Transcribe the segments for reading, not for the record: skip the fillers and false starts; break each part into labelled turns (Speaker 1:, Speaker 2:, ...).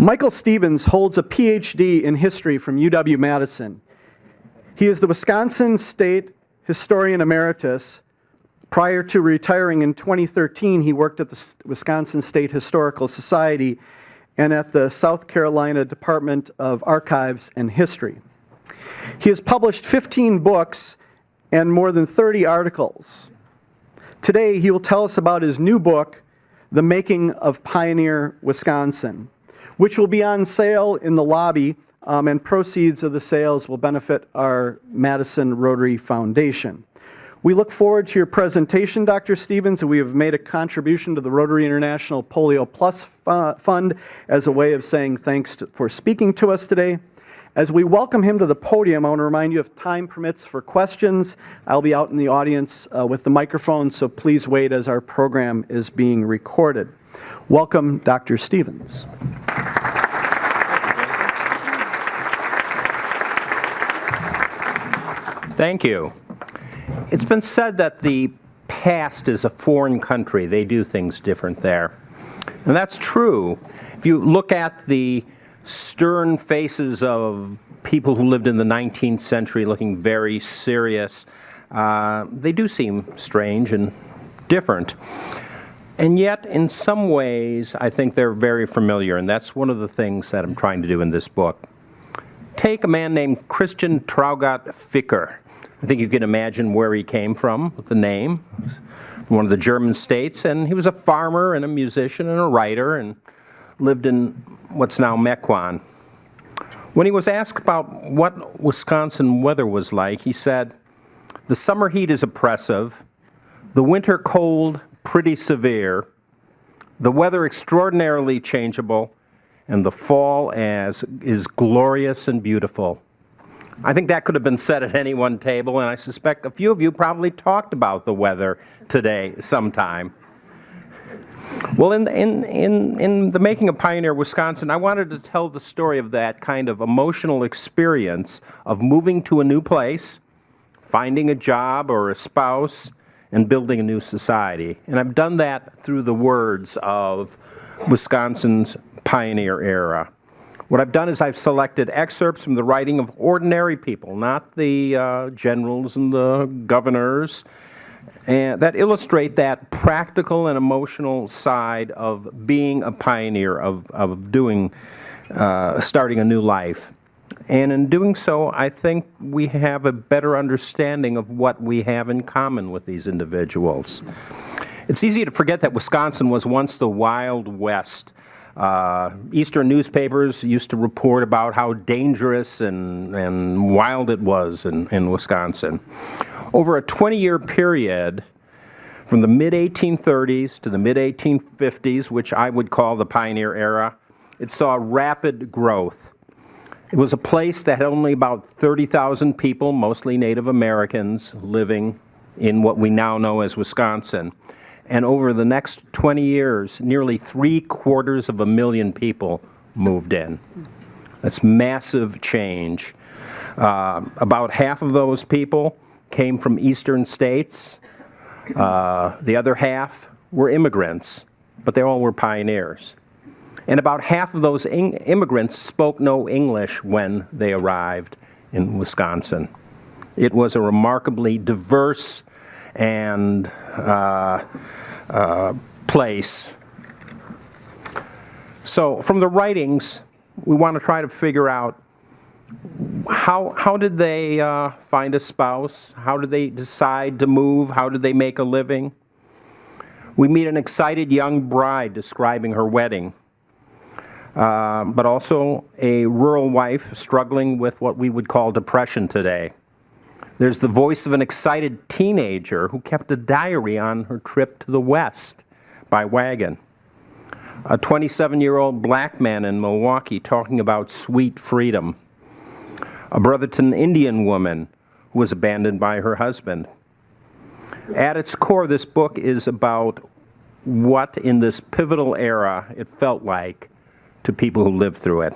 Speaker 1: Michael Stevens holds a PhD in history from UW-Madison. He is the Wisconsin State Historian Emeritus. Prior to retiring in 2013, he worked at the Wisconsin State Historical Society and at the South Carolina Department of Archives and History. He has published 15 books and more than 30 articles. Today, he will tell us about his new book, The Making of Pioneer Wisconsin, which will be on sale in the lobby, and proceeds of the sales will benefit our Madison Rotary Foundation. We look forward to your presentation, Dr. Stevens, and we have made a contribution to the Rotary International Polio Plus Fund as a way of saying thanks for speaking to us today. As we welcome him to the podium, I want to remind you, if time permits for questions, I'll be out in the audience with the microphone, so please wait as our program is being recorded. Welcome, Dr. Stevens.
Speaker 2: Thank you. It's been said that the past is a foreign country. They do things different there. And that's true. If you look at the stern faces of people who lived in the 19th century looking very serious, they do seem strange and different. And yet, in some ways, I think they're very familiar, and that's one of the things that I'm trying to do in this book. Take a man named Christian Traugott Ficker. I think you can imagine where he came from with the name. One of the German states, and he was a farmer and a musician and a writer and lived in what's now Mequon. When he was asked about what Wisconsin weather was like, he said, "The summer heat is oppressive, the winter cold pretty severe, the weather extraordinarily changeable, and the fall is glorious and beautiful." I think that could have been said at any one table, and I suspect a few of you probably talked about the weather today sometime. Well, in The Making of Pioneer Wisconsin, I wanted to tell the story of that kind of emotional experience of moving to a new place, finding a job or a spouse, and building a new society. And I've done that through the words of Wisconsin's pioneer era. What I've done is I've selected excerpts from the writing of ordinary people, not the generals and the governors, and that illustrate that practical and emotional side of being a pioneer, of doing, starting a new life. And in doing so, I think we have a better understanding of what we have in common with these individuals. It's easy to forget that Wisconsin was once the Wild West. Eastern newspapers used to report about how dangerous and wild it was in Wisconsin. Over a 20-year period, from the mid-1830s to the mid-1850s, which I would call the pioneer era, it saw rapid growth. It was a place that had only about 30,000 people, mostly Native Americans, living in what we now know as Wisconsin. And over the next 20 years, nearly 750,000 people moved in. That's massive change. About half of those people came from eastern states. The other half were immigrants, but they all were pioneers. And about half of those immigrants spoke no English when they arrived in Wisconsin. It was a remarkably diverse and place. So from the writings, we want to try to figure out how did they find a spouse? How did they decide to move? How did they make a living? We meet an excited young bride describing her wedding, but also a rural wife struggling with what we would call depression today. There's the voice of an excited teenager who kept a diary on her trip to the West by wagon. A 27-year-old black man in Milwaukee talking about sweet freedom. A Brotherton Indian woman who was abandoned by her husband. At its core, this book is about what, in this pivotal era, it felt like to people who lived through it.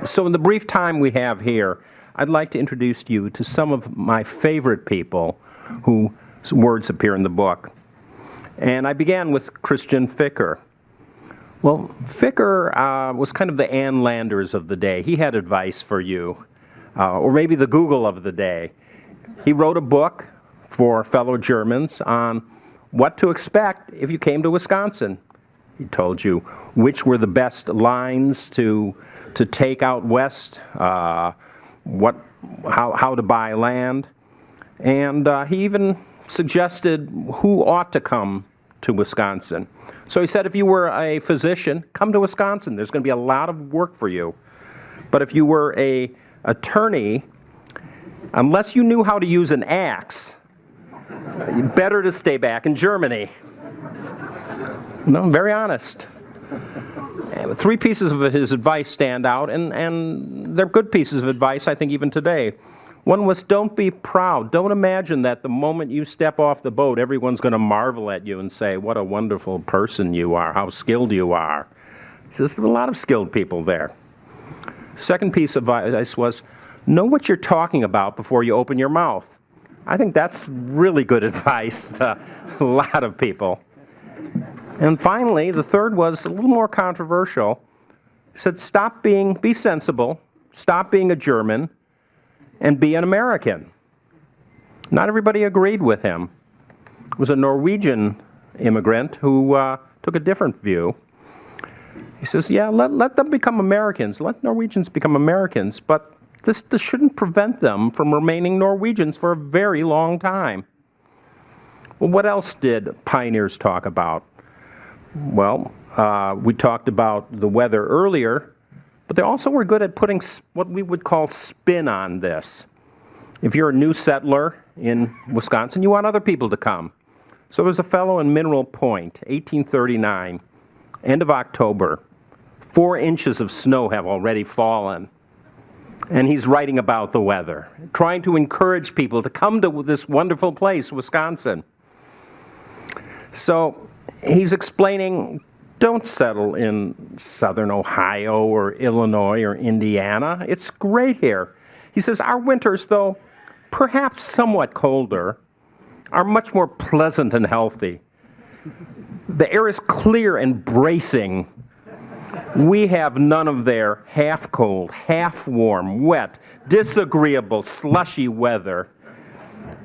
Speaker 2: So in the brief time we have here, I'd like to introduce you to some of my favorite people whose words appear in the book. And I began with Christian Ficker. Well, Ficker was kind of the Ann Landers of the day. He had advice for you, or maybe the Google of the day. He wrote a book for fellow Germans on what to expect if you came to Wisconsin. He told you which were the best lines to take out west, how to buy land, and he even suggested who ought to come to Wisconsin. So he said if you were a physician, come to Wisconsin. There's going to be a lot of work for you. But if you were an attorney, unless you knew how to use an axe, better to stay back in Germany. No, very honest. And 3 pieces of his advice stand out, and they're good pieces of advice, I think, even today. One was, don't be proud. Don't imagine that the moment you step off the boat, everyone's going to marvel at you and say, what a wonderful person you are, how skilled you are. There's a lot of skilled people there. Second piece of advice was, know what you're talking about before you open your mouth. I think that's really good advice to a lot of people. And finally, the third was a little more controversial. He said, be sensible, stop being a German, and be an American. Not everybody agreed with him. It was a Norwegian immigrant who took a different view. He says, yeah, let them become Americans. Let Norwegians become Americans, but this shouldn't prevent them from remaining Norwegians for a very long time. Well, what else did pioneers talk about? Well, we talked about the weather earlier, but they also were good at putting what we would call spin on this. If you're a new settler in Wisconsin, you want other people to come. So there's a fellow in Mineral Point, 1839, end of October. 4 inches of snow have already fallen. And he's writing about the weather, trying to encourage people to come to this wonderful place, Wisconsin. So he's explaining, don't settle in southern Ohio or Illinois or Indiana. It's great here. He says, our winters, though perhaps somewhat colder, are much more pleasant and healthy. The air is clear and bracing. We have none of their half cold, half warm, wet, disagreeable, slushy weather.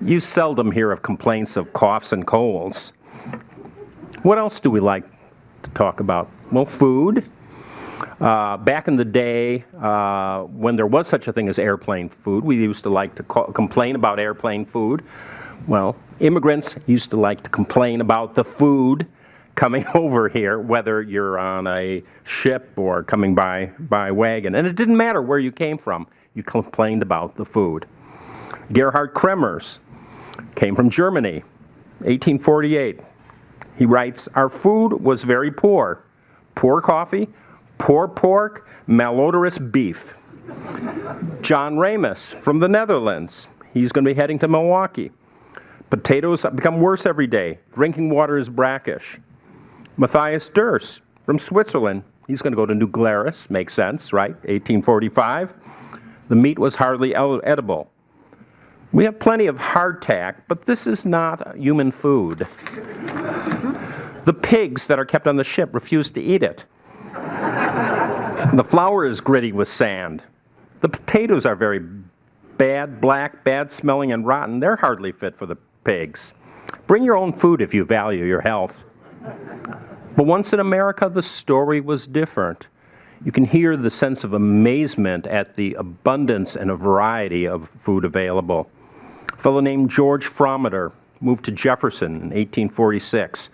Speaker 2: You seldom hear of complaints of coughs and colds. What else do we like to talk about? Well, food. Back in the day, when there was such a thing as airplane food, we used to like to complain about airplane food. Well, immigrants used to like to complain about the food coming over here, whether you're on a ship or coming by wagon. And it didn't matter where you came from. You complained about the food. Gerhard Kremers came from Germany, 1848. He writes, our food was very poor. Poor coffee, poor pork, malodorous beef. John Ramus from the Netherlands. He's going to be heading to Milwaukee. Potatoes become worse every day. Drinking water is brackish. Matthias Durst from Switzerland. He's going to go to New Glarus. Makes sense, right? 1845. The meat was hardly edible. We have plenty of hardtack, but this is not human food. The pigs that are kept on the ship refuse to eat it. The flour is gritty with sand. The potatoes are very bad, black, bad smelling, and rotten. They're hardly fit for the pigs. Bring your own food if you value your health. But once in America, the story was different. You can hear the sense of amazement at the abundance and a variety of food available. A fellow named George Frometer moved to Jefferson in 1846,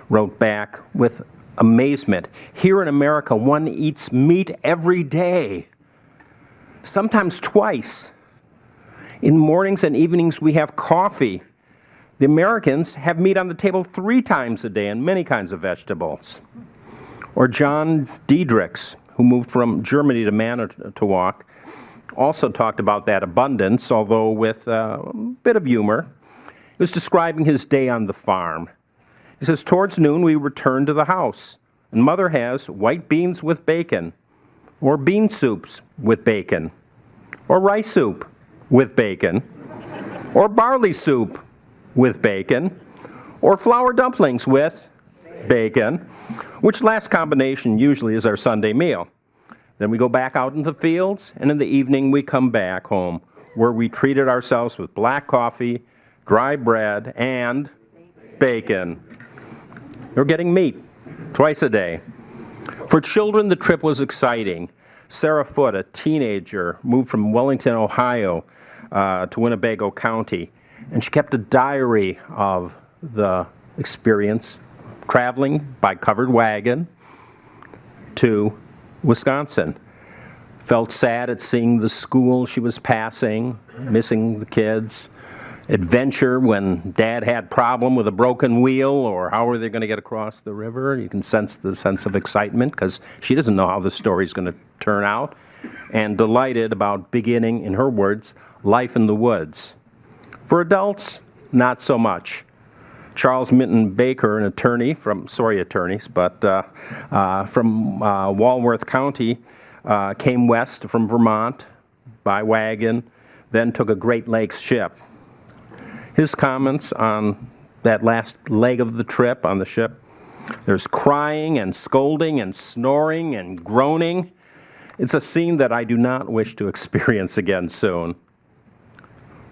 Speaker 2: wrote back with amazement, here in America, one eats meat every day, sometimes twice. In mornings and evenings, we have coffee. The Americans have meat on the table 3 times a day and many kinds of vegetables. Or John Diedrichs, who moved from Germany to Manitowoc, also talked about that abundance, although with a bit of humor. He was describing his day on the farm. He says, towards noon we return to the house, and Mother has white beans with bacon, or bean soups with bacon, or rice soup with bacon, or barley soup with bacon, or flour dumplings with bacon, which last combination usually is our Sunday meal. Then we go back out into the fields, and in the evening we come back home, where we treated ourselves with black coffee, dry bread, and bacon. We're getting meat twice a day. For children, the trip was exciting. Sarah Foote, a teenager, moved from Wellington, Ohio, to Winnebago County, and she kept a diary of the experience, traveling by covered wagon to Wisconsin. Felt sad at seeing the school she was passing, missing the kids. Adventure when Dad had problem with a broken wheel, or how are they going to get across the river. You can sense the sense of excitement because she doesn't know how the story's going to turn out. And delighted about beginning, in her words, life in the woods. For adults, not so much. Charles Minton Baker, an attorney from Walworth County, came west from Vermont by wagon, then took a Great Lakes ship. His comments on that last leg of the trip on the ship: there's crying and scolding and snoring and groaning. It's a scene that I do not wish to experience again soon.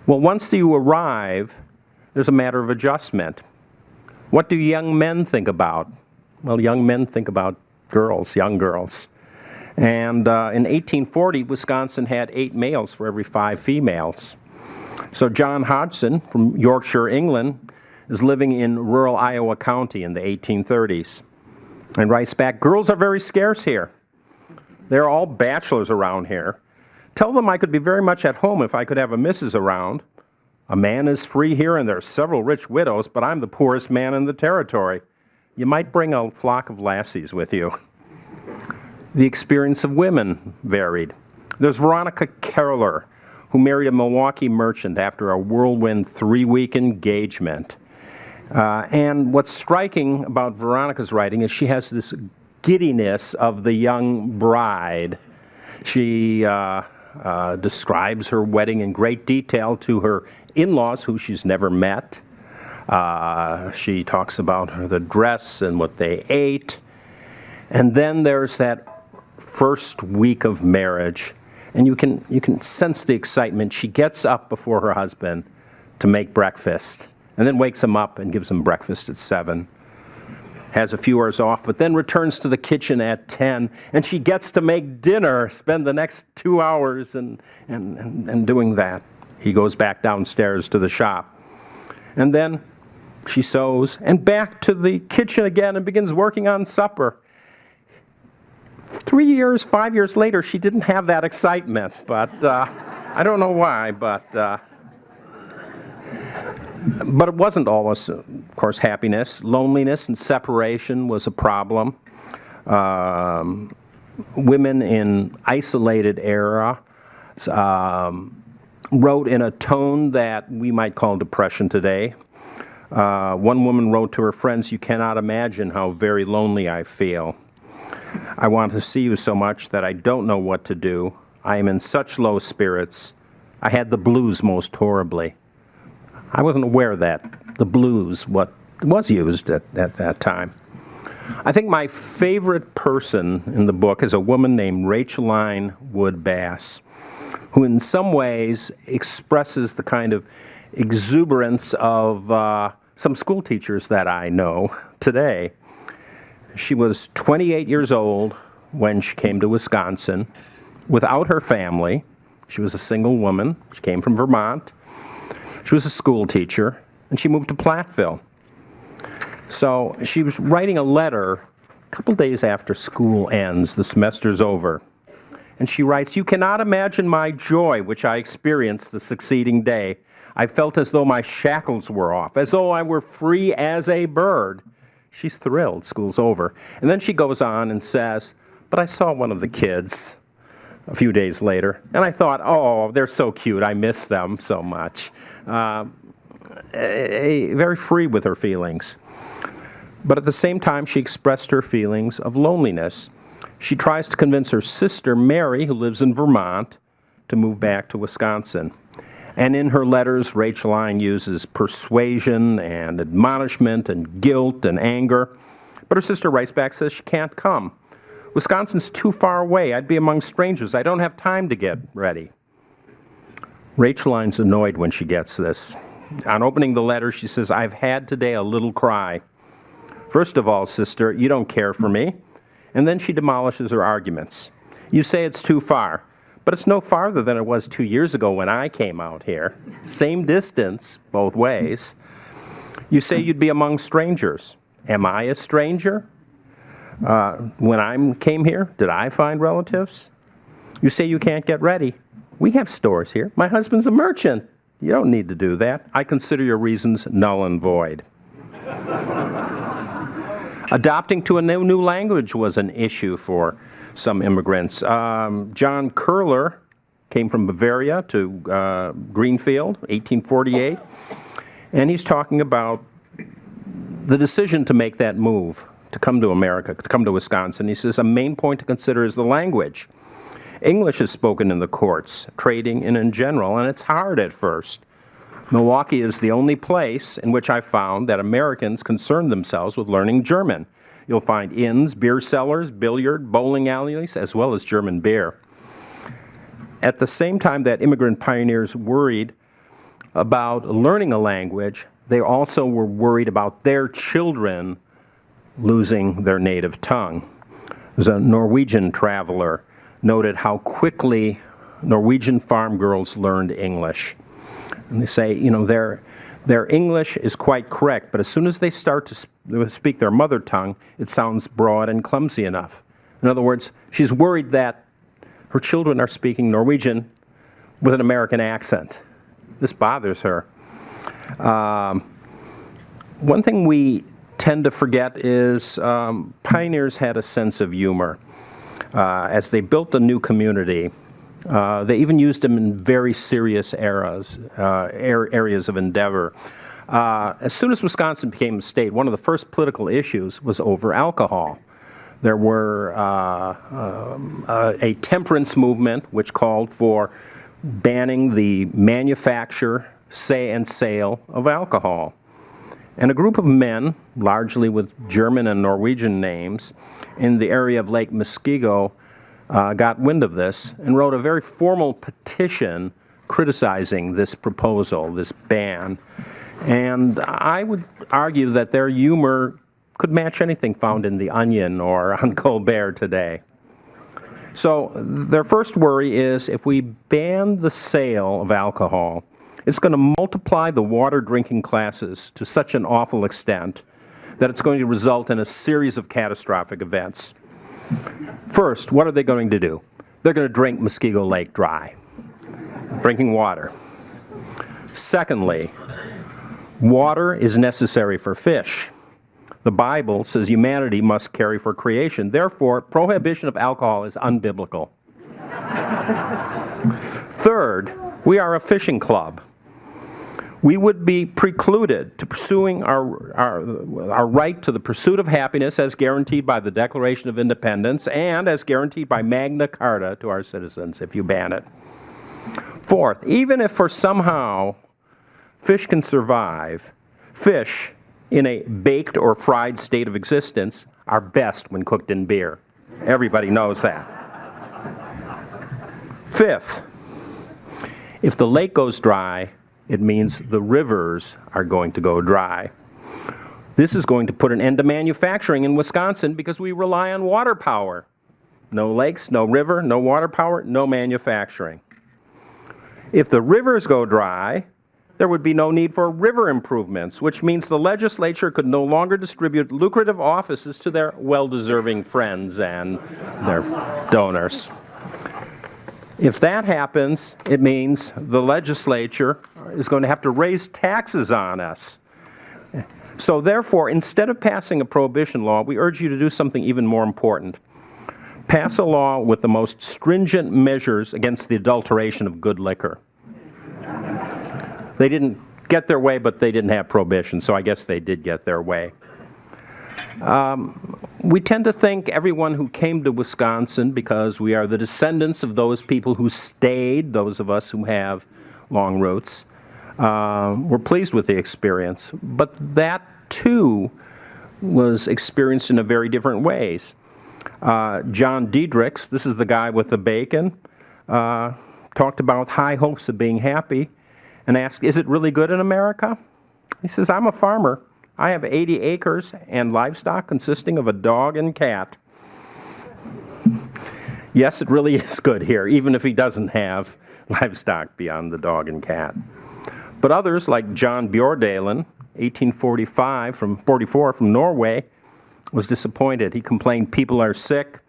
Speaker 2: Well, once you arrive, there's a matter of adjustment. What do young men think about? Well, young men think about girls, young girls. And in 1840, Wisconsin had 8 males for every 5 females. So John Hodgson from Yorkshire, England, is living in rural Iowa County in the 1830s. And writes back, "Girls are very scarce here. They're all bachelors around here. Tell them I could be very much at home if I could have a missus around. A man is free here, and there are several rich widows, but I'm the poorest man in the territory. You might bring a flock of lassies with you." The experience of women varied. There's Veronica Caroler, who married a Milwaukee merchant after a whirlwind 3-week engagement. And what's striking about Veronica's writing is she has this giddiness of the young bride. She describes her wedding in great detail to her in-laws, who she's never met. She talks about the dress and what they ate. And then there's that first week of marriage, and you can sense the excitement. She gets up before her husband to make breakfast, and then wakes him up and gives him breakfast at 7. Has a few hours off, but then returns to the kitchen at 10, and she gets to make dinner, spend the next 2 hours and doing that. He goes back downstairs to the shop. And then she sews, and back to the kitchen again and begins working on supper. 3 years, 5 years later, she didn't have that excitement, but I don't know why, but it wasn't always, of course, happiness. Loneliness and separation was a problem. Women in isolated era wrote in a tone that we might call depression today. One woman wrote to her friends, "You cannot imagine how very lonely I feel. I want to see you so much that I don't know what to do. I am in such low spirits. I had the blues most horribly." I wasn't aware that the blues was used at that time. I think my favorite person in the book is a woman named Racheline Wood Bass, who in some ways expresses the kind of exuberance of some school teachers that I know today. She was 28 years old when she came to Wisconsin without her family. She was a single woman. She came from Vermont. She was a school teacher, and she moved to Platteville. So she was writing a letter a couple days after school ends, the semester's over. And she writes, "You cannot imagine my joy which I experienced the succeeding day. I felt as though my shackles were off, as though I were free as a bird." She's thrilled, school's over. And then she goes on and says, "But I saw one of the kids a few days later, and I thought, oh, they're so cute, I miss them so much." Very free with her feelings. But at the same time, she expressed her feelings of loneliness. She tries to convince her sister, Mary, who lives in Vermont, to move back to Wisconsin. And in her letters, Racheline uses persuasion and admonishment and guilt and anger. But her sister writes back, says she can't come. Wisconsin's too far away. I'd be among strangers. I don't have time to get ready. Racheline's annoyed when she gets this. On opening the letter, she says, I've had today a little cry. First of all, sister, you don't care for me. And then she demolishes her arguments. You say it's too far, but it's no farther than it was 2 years ago when I came out here. Same distance, both ways. You say you'd be among strangers. Am I a stranger? When I came here, did I find relatives? You say you can't get ready. We have stores here. My husband's a merchant. You don't need to do that. I consider your reasons null and void. Adopting to a new language was an issue for some immigrants. John Caroler came from Bavaria to Greenfield, 1848, and he's talking about the decision to make that move, to come to America, to come to Wisconsin. He says a main point to consider is the language. English is spoken in the courts, trading, and in general, and it's hard at first. Milwaukee is the only place in which I found that Americans concern themselves with learning German. You'll find inns, beer cellars, billiard, bowling alleys, as well as German beer. At the same time that immigrant pioneers worried about learning a language, they also were worried about their children losing their native tongue. There's a Norwegian traveler noted how quickly Norwegian farm girls learned English. And they say, you know, their English is quite correct, but as soon as they start to speak their mother tongue, it sounds broad and clumsy enough. In other words, she's worried that her children are speaking Norwegian with an American accent. This bothers her. One thing we tend to forget is pioneers had a sense of humor. As they built a new community, they even used them in very serious areas of endeavor. As soon as Wisconsin became a state, one of the first political issues was over alcohol. There were a temperance movement which called for banning the manufacture, and sale of alcohol. And a group of men, largely with German and Norwegian names, in the area of Lake Muskego got wind of this and wrote a very formal petition criticizing this proposal, this ban. And I would argue that their humor could match anything found in The Onion or on Colbert today. So their first worry is if we ban the sale of alcohol, it's going to multiply the water drinking classes to such an awful extent that it's going to result in a series of catastrophic events. First, what are they going to do? They're going to drink Muskego Lake dry, drinking water. Secondly, water is necessary for fish. The Bible says humanity must care for creation. Therefore, prohibition of alcohol is unbiblical. Third, we are a fishing club. We would be precluded to pursuing our right to the pursuit of happiness as guaranteed by the Declaration of Independence and as guaranteed by Magna Carta to our citizens if you ban it. Fourth, even if for somehow fish can survive, fish in a baked or fried state of existence are best when cooked in beer. Everybody knows that. Fifth, if the lake goes dry, it means the rivers are going to go dry. This is going to put an end to manufacturing in Wisconsin because we rely on water power. No lakes, no river, no water power, no manufacturing. If the rivers go dry, there would be no need for river improvements, which means the legislature could no longer distribute lucrative offices to their well-deserving friends and their donors. If that happens, it means the legislature is going to have to raise taxes on us. So therefore, instead of passing a prohibition law, we urge you to do something even more important. Pass a law with the most stringent measures against the adulteration of good liquor. They didn't get their way, but they didn't have prohibition, so I guess they did get their way. We tend to think everyone who came to Wisconsin, because we are the descendants of those people who stayed, those of us who have long roots, were pleased with the experience. But that, too, was experienced in a very different ways. John Diedrichs, this is the guy with the bacon, talked about high hopes of being happy and asked, is it really good in America? He says, I'm a farmer. I have 80 acres and livestock consisting of a dog and cat. Yes, it really is good here, even if he doesn't have livestock beyond the dog and cat. But others, like John Bjordalen, 1844 from Norway, was disappointed. He complained, people are sick,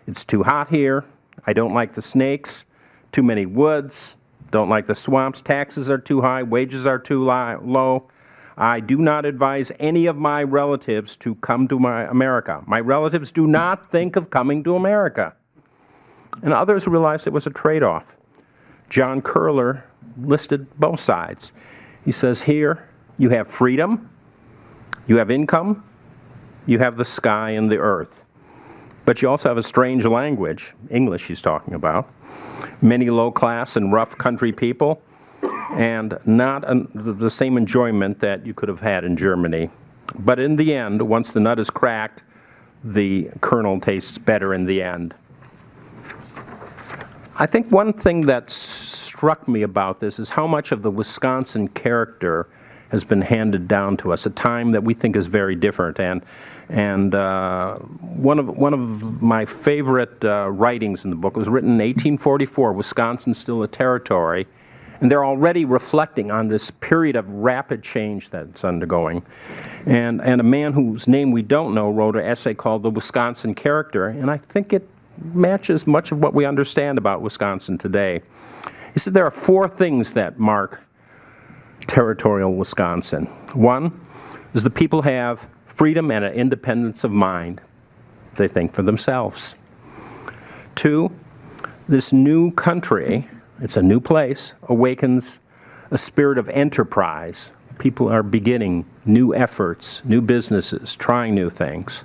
Speaker 2: it's too hot here, I don't like the snakes, too many woods, don't like the swamps, taxes are too high, wages are too low. I do not advise any of my relatives to come to America. My relatives do not think of coming to America. And others realized it was a trade-off. John Caroler listed both sides. He says here, you have freedom, you have income, you have the sky and the earth. But you also have a strange language, English he's talking about, many low-class and rough country people, and not the same enjoyment that you could have had in Germany. But in the end, once the nut is cracked, the kernel tastes better in the end. I think one thing that struck me about this is how much of the Wisconsin character has been handed down to us, a time that we think is very different. And one of my favorite writings in the book was written in 1844, Wisconsin Still a Territory, and they're already reflecting on this period of rapid change that's undergoing. And a man whose name we don't know wrote an essay called The Wisconsin Character, and I think it matches much of what we understand about Wisconsin today. He said there are 4 things that mark territorial Wisconsin. One is the people have freedom and an independence of mind. They think for themselves. 2, this new country, it's a new place, awakens a spirit of enterprise. People are beginning new efforts, new businesses, trying new things.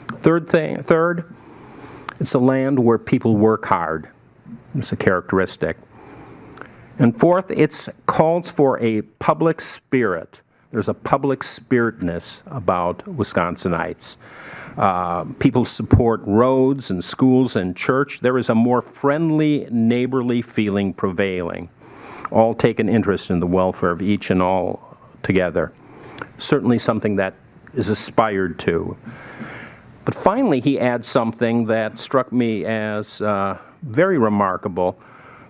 Speaker 2: Third, it's a land where people work hard. It's a characteristic. And fourth, it calls for a public spirit. There's a public spiritness about Wisconsinites. People support roads and schools and church. There is a more friendly, neighborly feeling prevailing. All take an interest in the welfare of each and all together. Certainly something that is aspired to. But finally, he adds something that struck me as very remarkable.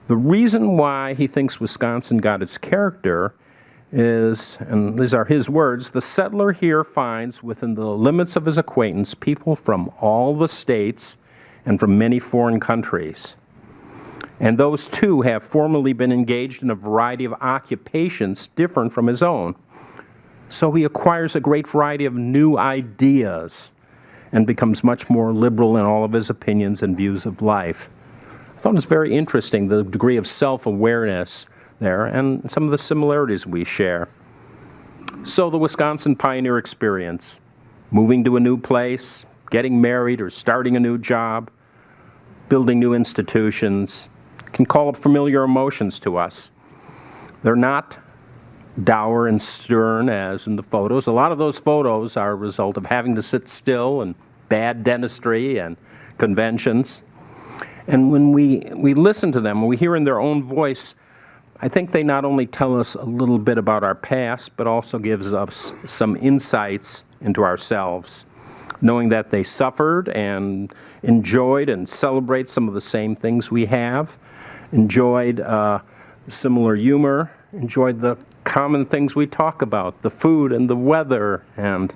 Speaker 2: The reason why he thinks Wisconsin got its character is, and these are his words, the settler here finds within the limits of his acquaintance people from all the states and from many foreign countries. And those too have formerly been engaged in a variety of occupations different from his own. So he acquires a great variety of new ideas and becomes much more liberal in all of his opinions and views of life. I thought it was very interesting, the degree of self-awareness there and some of the similarities we share. So the Wisconsin pioneer experience, moving to a new place, getting married or starting a new job, building new institutions, can call up familiar emotions to us. They're not dour and stern as in the photos. A lot of those photos are a result of having to sit still and bad dentistry and conventions. And when we listen to them, when we hear in their own voice, I think they not only tell us a little bit about our past, but also gives us some insights into ourselves, knowing that they suffered and enjoyed and celebrate some of the same things we have, enjoyed similar humor, enjoyed the common things we talk about, the food and the weather and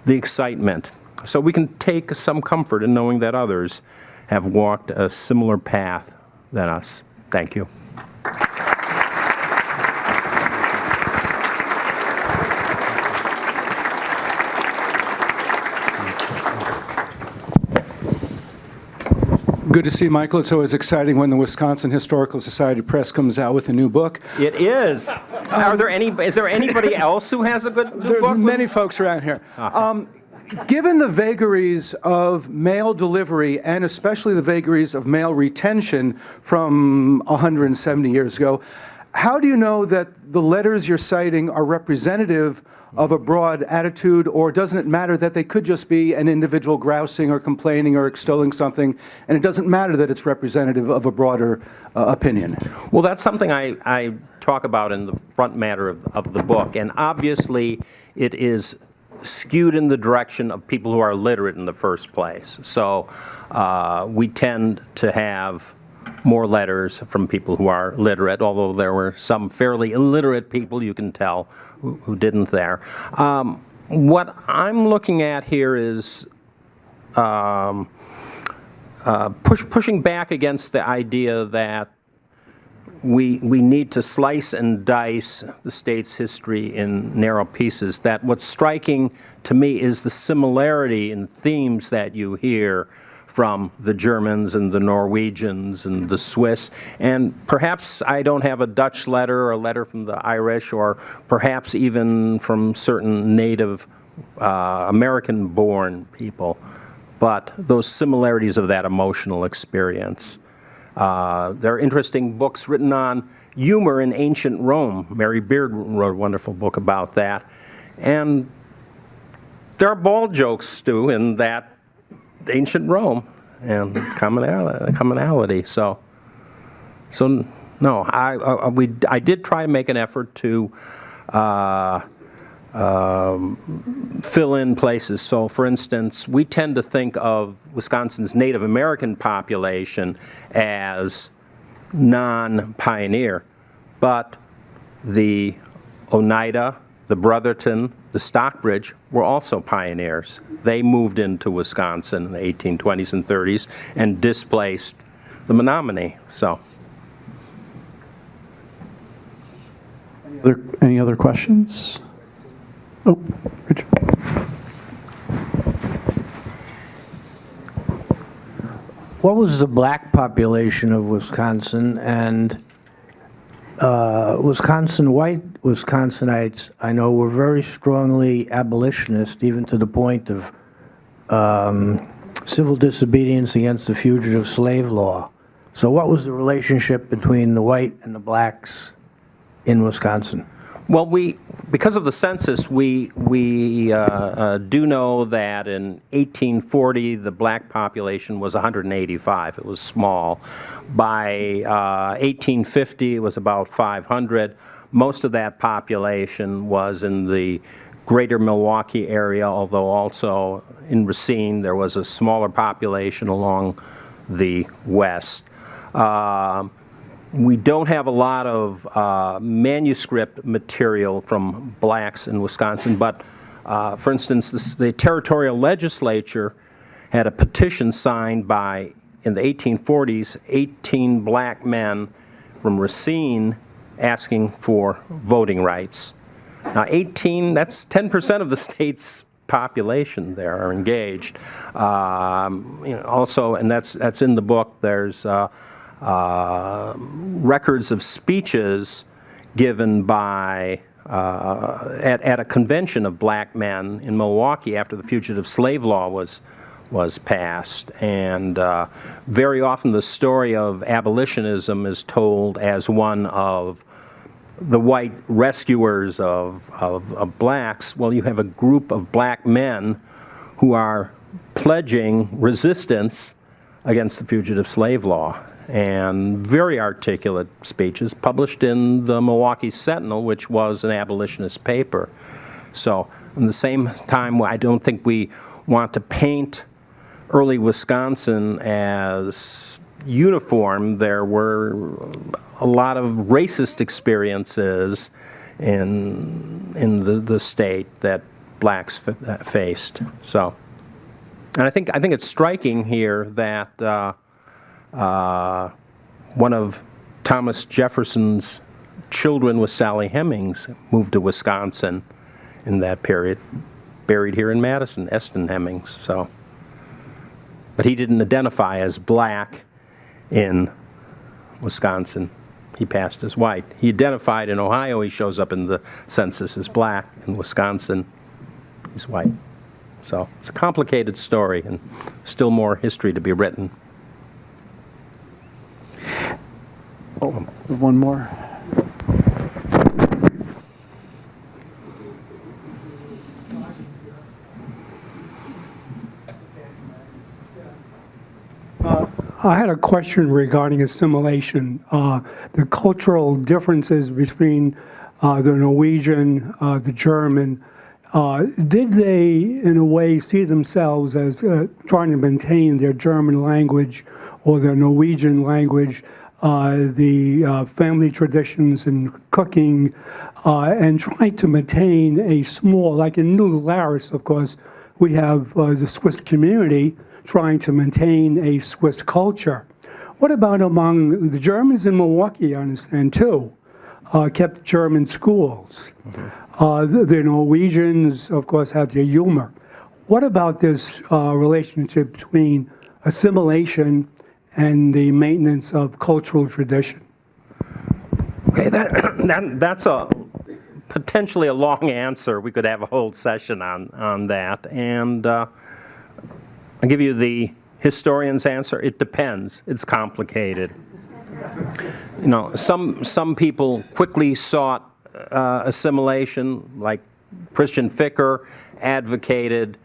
Speaker 2: the excitement. So we can take some comfort in knowing that others have walked a similar path than us. Thank you.
Speaker 3: Good to see you, Michael. It's always exciting when the Wisconsin Historical Society Press comes out with a new book.
Speaker 2: It is. Is there anybody else who has a good new
Speaker 3: There are
Speaker 2: book?
Speaker 3: many folks around here. Given the vagaries of mail delivery and especially the vagaries of mail retention from 170 years ago, how do you know that the letters you're citing are representative of a broad attitude, or doesn't it matter that they could just be an individual grousing or complaining or extolling something, and it doesn't matter that it's representative of a broader opinion?
Speaker 2: Well, that's something I talk about in the front matter of the book, and obviously it is skewed in the direction of people who are literate in the first place. So we tend to have more letters from people who are literate, although there were some fairly illiterate people, you can tell, who didn't there. What I'm looking at here is pushing back against the idea that we need to slice and dice the state's history in narrow pieces. That what's striking to me is the similarity in themes that you hear from the Germans and the Norwegians and the Swiss. And perhaps I don't have a Dutch letter or a letter from the Irish, or perhaps even from certain native American-born people, but those similarities of that emotional experience. There are interesting books written on humor in ancient Rome. Mary Beard wrote a wonderful book about that. And there are bald jokes, too, in that ancient Rome and commonality. So no, I did try to make an effort to fill in places. So, for instance, we tend to think of Wisconsin's Native American population as non-pioneer, but the Oneida, the Brotherton, the Stockbridge were also pioneers. They moved into Wisconsin in the 1820s and 30s and displaced the Menominee. So,
Speaker 4: Any other questions? Oh, Richard.
Speaker 5: What was the black population of Wisconsin, and white Wisconsinites, I know, were very strongly abolitionist, even to the point of civil disobedience against the fugitive slave law. So what was the relationship between the white and the blacks in Wisconsin?
Speaker 2: well, because of the census, we do know that in 1840 the black population was 185. It was small. By 1850 it was about 500. Most of that population was in the greater Milwaukee area, although also in Racine there was a smaller population along the west. We don't have a lot of manuscript material from blacks in Wisconsin, but for instance, the territorial legislature had a petition signed by, in the 1840s, 18 black men from Racine asking for voting rights. Now 18, that's 10% of the state's population there are engaged. Also, and that's in the book, there's records of speeches given by at a convention of black men in Milwaukee after the fugitive slave law was passed. And very often the story of abolitionism is told as one of the white rescuers of blacks. Well, you have a group of black men who are pledging resistance against the fugitive slave law, and very articulate speeches published in the Milwaukee Sentinel, which was an abolitionist paper. So, at the same time, I don't think we want to paint early Wisconsin as uniform. There were a lot of racist experiences in the state that blacks faced. So, and I think it's striking here that one of Thomas Jefferson's children was Sally Hemings, moved to Wisconsin in that period, buried here in Madison, Eston Hemings. So, but he didn't identify as black in Wisconsin. He passed as white. He identified in Ohio. He shows up in the census as black. In Wisconsin, he's white. So it's a complicated story, and still more history to be written.
Speaker 4: Oh, one more. I had a question regarding assimilation. The cultural differences between the Norwegian, the German, did they, in a way, see themselves as trying to maintain their German language or their Norwegian language, the family traditions and cooking, and trying to maintain a small, like in New Glarus, of course, we have the Swiss community trying to maintain a Swiss culture. What about among the Germans in Milwaukee, I understand, too, kept German schools? The Norwegians, of course, have their humor. What about this relationship between assimilation and the maintenance of cultural tradition?
Speaker 2: Okay, that's a potentially a long answer. We could have a whole session on that. And I'll give you the historian's answer. It depends. It's complicated. You know, some people quickly sought assimilation, like Christian Ficker advocated,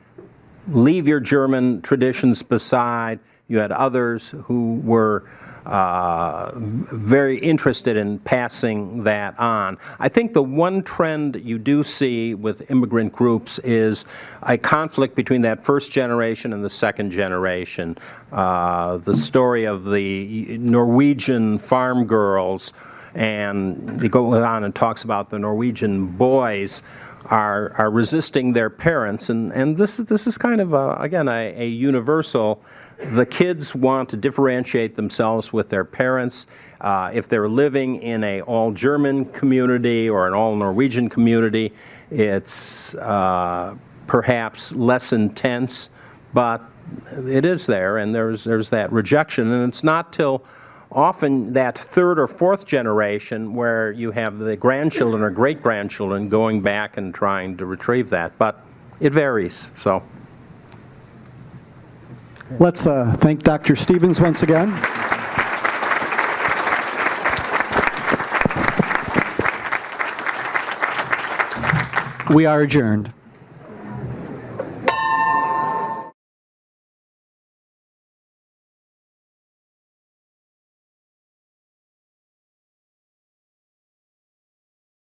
Speaker 2: leave your German traditions beside. You had others who were very interested in passing that on. I think the one trend you do see with immigrant groups is a conflict between that first generation and the second generation. The story of the Norwegian farm girls, and he goes on and talks about the Norwegian boys are resisting their parents, and this is kind of again a universal. The kids want to differentiate themselves with their parents. If they're living in an all-German community or an all-Norwegian community, it's perhaps less intense, but it is there, and there's that rejection. And it's not till often that third or fourth generation where you have the grandchildren or great-grandchildren going back and trying to retrieve that, but it varies, so.
Speaker 1: Let's thank Dr. Stevens once again. We are adjourned.